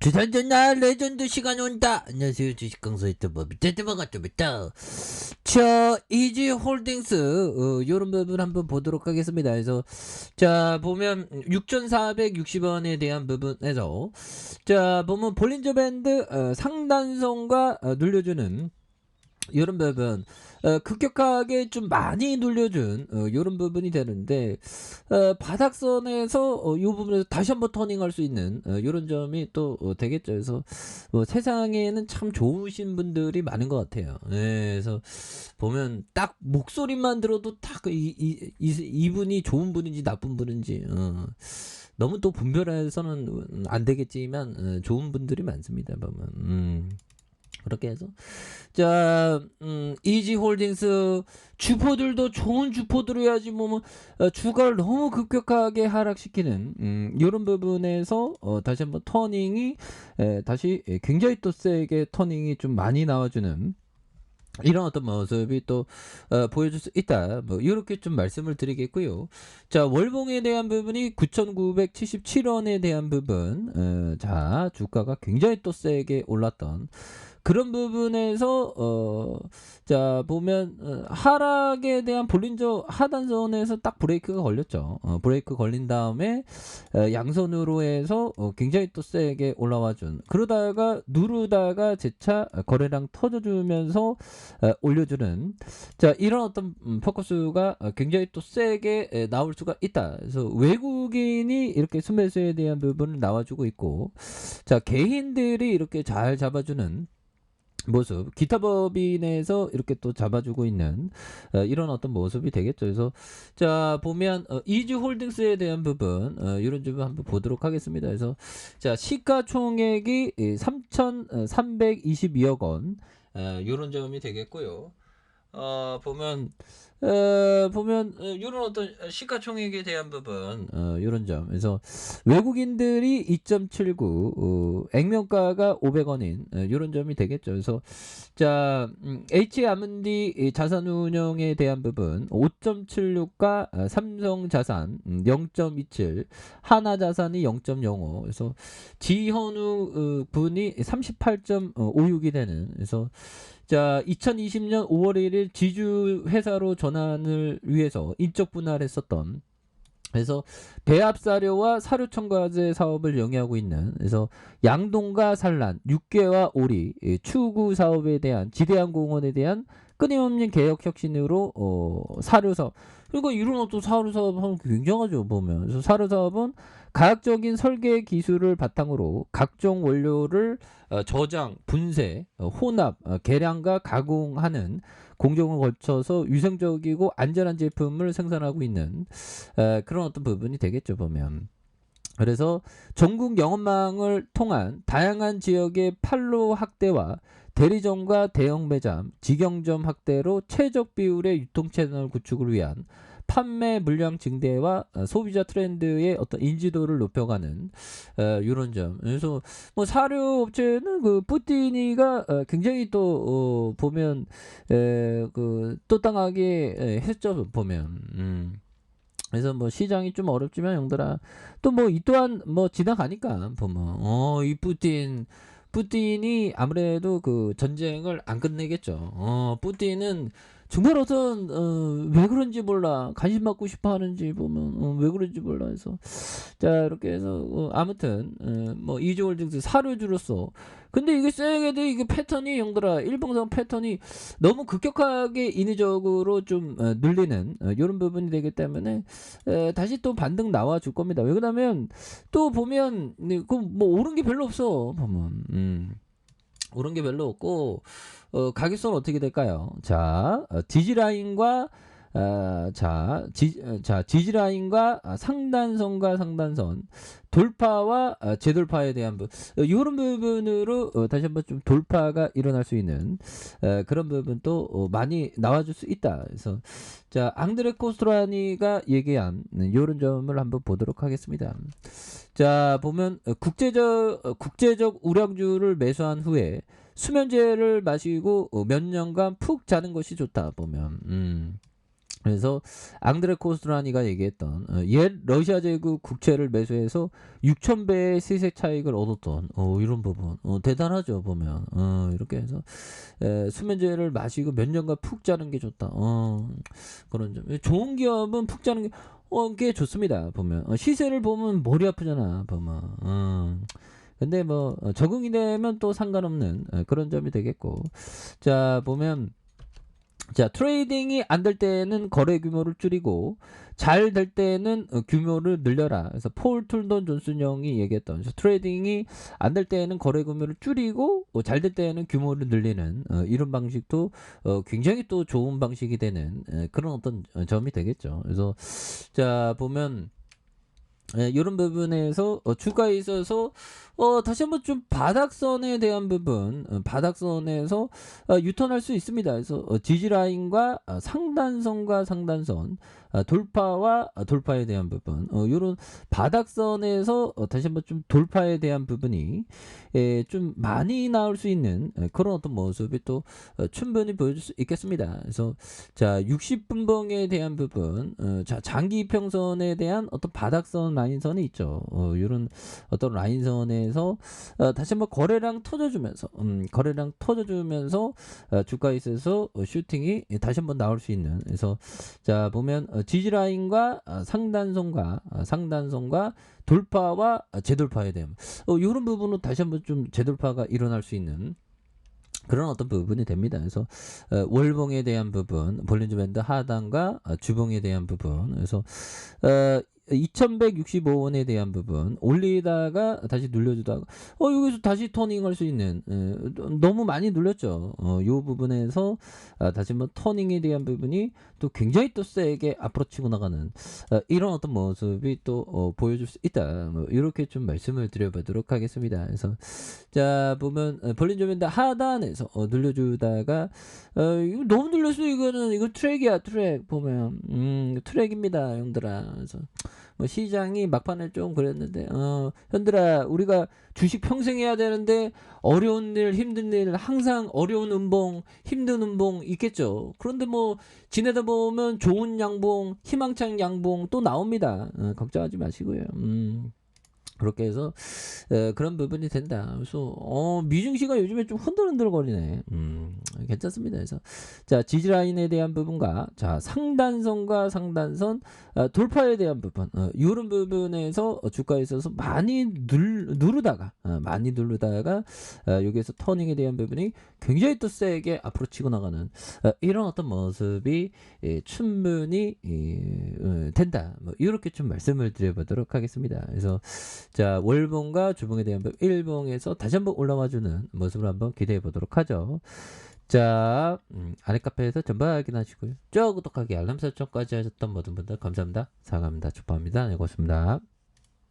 주산전날 레전드 시간 온다. 안녕하세요, 주식강사 유튜버 밑에드버가 좀 있다. 자, 이지홀딩스 요런 부분 한번 보도록 하겠습니다. 그래서 자 보면 6,460원에 대한 부분에서 자 보면 볼린저 밴드 상단선과 눌려주는 이런 부분 급격하게 좀 많이 눌려준 이런 부분이 되는데 바닥선에서 이 부분에서 다시 한번 터닝할 수 있는 이런 점이 또 되겠죠. 그래서 세상에는 참 좋으신 분들이 많은 것 같아요. 네, 그래서 보면 딱 목소리만 들어도 딱 이분이 좋은 분인지 나쁜 분인지 너무 또 분별해서는 안 되겠지만 좋은 분들이 많습니다. 보면 그렇게 해서 자 이지홀딩스 주포들도 좋은 주포들 해야지 뭐 주가를 너무 급격하게 하락시키는 이런 부분에서 다시 한번 터닝이 다시 굉장히 또 세게 터닝이 좀 많이 나와주는 이런 어떤 모습이 또 보여줄 수 있다. 뭐 이렇게 좀 말씀을 드리겠고요. 자, 월봉에 대한 부분이 9,977원에 대한 부분. 자, 주가가 굉장히 또 세게 올랐던 그런 부분에서 자 보면 하락에 대한 볼린저 하단선에서 딱 브레이크가 걸렸죠. 브레이크 걸린 다음에 양선으로 해서 굉장히 또 세게 올라와준 그러다가 누르다가 재차 거래량 터져주면서 올려주는 자 이런 어떤 포커스가 굉장히 또 세게 나올 수가 있다. 그래서 외국인이 이렇게 순매수에 대한 부분을 나와주고 있고 자 개인들이 이렇게 잘 잡아주는 모습 기타 법인에서 이렇게 또 잡아주고 있는 이런 어떤 모습이 되겠죠. 그래서 자 보면 이지홀딩스에 대한 부분 이런 좀 한번 보도록 하겠습니다. 그래서 자 시가총액이 3,322억 원 이런 점이 되겠고요. 보면 이런 어떤 시가총액에 대한 부분 이런 점 그래서 외국인들이 2.79 액면가가 500원인 이런 점이 되겠죠. 그래서 자 H아문디 자산운용에 대한 부분 5.76과 삼성자산 0.27 하나자산이 0.05 그래서 지현우 분이 38.56이 되는 그래서 자 2020년 5월 1일 지주 회사로 전환을 위해서 인적 분할했었던 그래서 배합사료와 사료첨가제 사업을 영위하고 있는 그래서 양동과 산란, 육개와 오리, 추구 사업에 대한 지대항공원에 대한 끊임없는 개혁 혁신으로 사료 사업 그리고 이런 어떤 사료 사업은 굉장하죠 보면 그래서 사료 사업은 과학적인 설계 기술을 바탕으로 각종 원료를 저장, 분쇄, 혼합, 계량과 가공하는 공정을 거쳐서 위생적이고 안전한 제품을 생산하고 있는 그런 어떤 부분이 되겠죠 보면. 그래서 전국 영업망을 통한 다양한 지역의 판로 확대와 대리점과 대형 매장, 직영점 확대로 최적 비율의 유통 채널 구축을 위한 판매 물량 증대와 소비자 트렌드의 어떤 인지도를 높여가는 이런 점. 그래서 뭐 사료 업체는 그 뿌띠니가 굉장히 또 보면 그 또땅하게 했죠 보면. 그래서 뭐 시장이 좀 어렵지만 형들아 또 뭐 이 또한 뭐 지나가니까 보면 이 푸틴이 아무래도 그 전쟁을 안 끝내겠죠. 푸틴은 정말 어떤 왜 그런지 몰라 관심 받고 싶어 하는지 보면 왜 그런지 몰라 해서 자 이렇게 해서 아무튼 뭐 이지홀딩스 사료주로서 근데 이게 세게 돼 이게 패턴이 형들아 일봉상 패턴이 너무 급격하게 인위적으로 좀 늘리는 이런 부분이 되기 때문에 다시 또 반등 나와 줄 겁니다. 왜 그러냐면 또 보면 그뭐 오른 게 별로 없어 보면 오른 게 별로 없고 가격선 어떻게 될까요? 자 지지라인과 지지라인과 상단선과 상단선 돌파와 재돌파에 대한 이런 부분으로 다시 한번 좀 돌파가 일어날 수 있는 그런 부분도 많이 나와줄 수 있다. 그래서 자 앙드레 코스트라니가 얘기한 이런 점을 한번 보도록 하겠습니다. 자 보면 국제적 우량주를 매수한 후에 수면제를 마시고 몇 년간 푹 자는 것이 좋다 보면 그래서 앙드레 코스트라니가 얘기했던 옛 러시아 제국 국채를 매수해서 6,000배의 시세 차익을 얻었던 이런 부분 대단하죠 보면 이렇게 해서 수면제를 마시고 몇 년간 푹 자는 게 좋다 그런 점 좋은 기업은 푹 자는 게 좋습니다 보면 시세를 보면 머리 아프잖아 보면 근데 뭐 적응이 되면 또 상관없는 그런 점이 되겠고 자 보면 자, 트레이딩이 안 될 때는 거래 규모를 줄이고 잘 될 때는 규모를 늘려라. 그래서 폴 툴던 존슨 형이 얘기했던 그래서 트레이딩이 안 될 때는 거래 규모를 줄이고 잘 될 때는 규모를 늘리는 이런 방식도 굉장히 또 좋은 방식이 되는 그런 어떤 점이 되겠죠. 그래서 자 보면 이런 부분에서 주가에 있어서 다시 한번 좀 바닥선에 대한 부분 바닥선에서 유턴할 수 있습니다. 그래서 지지라인과 상단선과 상단선 돌파와 돌파에 대한 부분 이런 바닥선에서 다시 한번 좀 돌파에 대한 부분이 좀 많이 나올 수 있는 그런 어떤 모습이 또 충분히 보여줄 수 있겠습니다. 그래서 자 60분봉에 대한 부분 자 장기 이평선에 대한 어떤 바닥선 라인선이 있죠. 이런 어떤 라인선에서 다시 한번 거래량 터져주면서 주가에 있어서 슈팅이 다시 한번 나올 수 있는 그래서 자 보면 지지라인과 상단선과 돌파와 재돌파에 대한 이런 부분은 다시 한번 좀 재돌파가 일어날 수 있는 그런 어떤 부분이 됩니다. 그래서 월봉에 대한 부분, 볼린저 밴드 하단과 주봉에 대한 부분, 그래서 2165원에 대한 부분 올리다가 다시 눌려주다가 여기서 다시 터닝할 수 있는 너무 많이 눌렸죠. 이 부분에서 다시 한번 터닝에 대한 부분이 또 굉장히 또 세게 앞으로 치고 나가는 이런 어떤 모습이 또 보여줄 수 있다. 뭐 이렇게 좀 말씀을 드려보도록 하겠습니다. 그래서 자 보면 볼린저 밴드 하단에서 눌려주다가 이거 너무 눌렸어. 이거 트랙이야. 트랙 보면 트랙입니다 형들아. 그래서 뭐 시장이 막판에 좀 그랬는데 현들아 우리가 주식 평생 해야 되는데 어려운 일 힘든 일 항상 어려운 음봉 힘든 음봉 있겠죠. 그런데 뭐 지내다 보면 좋은 양봉 희망찬 양봉 또 나옵니다. 걱정하지 마시고요. 그렇게 해서 그런 부분이 된다. 그래서 미증시가 요즘에 좀 흔들흔들 거리네. 괜찮습니다. 그래서 자 지지라인에 대한 부분과 자 상단선과 상단선 돌파에 대한 부분 이런 부분에서 주가에 있어서 많이 누르다가 여기에서 터닝에 대한 부분이 굉장히 또 세게 앞으로 치고 나가는 이런 어떤 모습이 충분히 된다. 뭐 이렇게 좀 말씀을 드려보도록 하겠습니다. 그래서 자 월봉과 주봉에 대한 부분 일봉에서 다시 한번 올라와주는 모습을 한번 기대해 보도록 하죠. 자 아래 카페에서 전부 확인하시고요. 쭉 구독하기 알람 설정까지 하셨던 모든 분들 감사합니다. 사랑합니다. 축복합니다. 네, 고맙습니다.